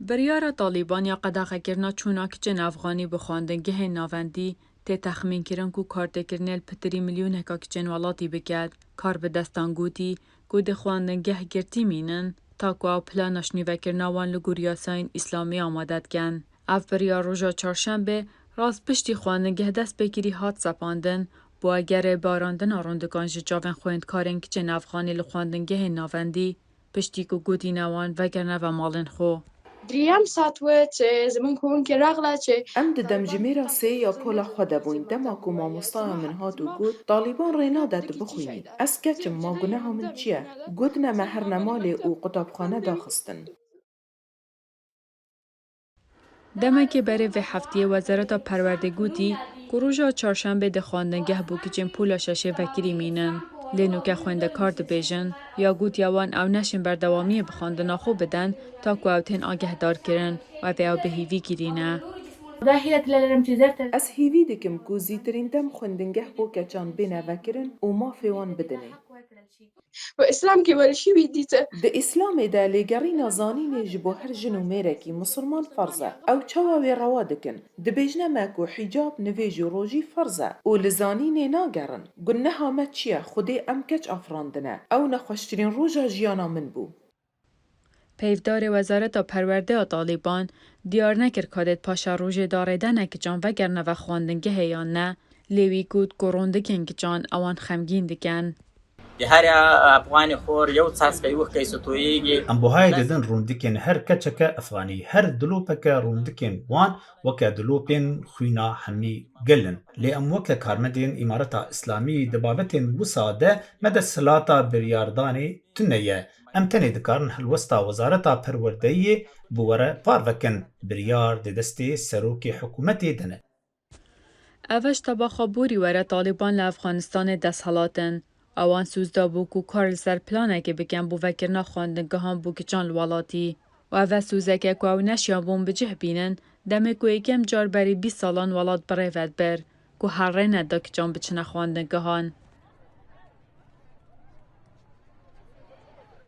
بریارا طالبان یا قداغکرنا چوناکچن افغانی بخواندنگه ناوندی تی تخمین کرن کو کارتکرنل پتری میلیون هکاکچن والاتی بکد کار به دستان گوتی کو دخواندنگه گرتی مینن تا کو او پلانش نیوکرنا وان لگوریاساین اسلامی آمادت کن. اف بریار روژا چارشنبه راست پشتی خواندنگه دست بگیری هات سپاندن با اگر باراندن آروندگان جاون خویند کارن کچن افغانی لخواندنگه ناوندی پشتی کو گوتی نوان وگرنه و مالن خو. دریم ساتوه چه زمان کون که رغلا چه ام ددم جمیرا سی یا پولا خود بوین دما کو ماموستا من هاتو گود طالبان رینا داد بخوینید از کچم ما گناه من چیه گود نما هر نمالی او قطابخانه داخستن دمکی بره و هفته وزارت پروردگوتی گروژا چهارشنبه ده خواندنگه بو کچن پولا ششه وکری مینن. لینو که خوانده کارد بیجن یا گوت یوان او نشن بردوامی بخواندنا خو بدن تا کو اوتین آگه دار کرن و او بهیوی گیرینه. از هیوی دکم کو زیترین دم خوندنگه بو کچان بینه وکرن او ما فیوان بدنه و اسلام که ورشی بیدیته د اسلام ده لگری نازانین جبو هر جنو میرکی مسلمان فرزه او چاوی روا دکن د بیجنه مکو حجاب نویجو روژی فرزه او لزانین ناگرن گنه همه چیه خوده ام کچ افراندنه او نخوشترین روژا جیانا من بو پیفدار وزارت پرورده طالبان دیار نکر کادت پاشا روژه دارده نکجان وگرنه و خواندنگه یا نه لیوی گود گرونده کنگجان اوان خمگین دکن. د هر افغان خور یو څاڅکی اوښکې ستویږي ام بوهای ددن روندکن هر کچک افغانی هر دلوپک روندکن وان وکا دلوپن خوینا همی گلن لی ام وکا کارمدین امارتا اسلامی دبابتن وساده مد سلاتا بریاردانی تنیه ام تنی دکارن هلوستا وزارتا پروردهی بوره پاروکن بریار دستی سروک حکومتی دنه. اوش تبا خبوری وره طالبان لافغانستان دست حالاتن. اوان سوزدا بو کو کارل سر پلانه که بکن بو وکرنا خواندنگه هم بو کچان الوالاتی. و اوه سوزه که کو او نشیان بون بجه بینن دمه کو ایکم جار بری 20 سالان والات بره ود بر. کو هر رینه دا کچان بچنه خواندنگه هان.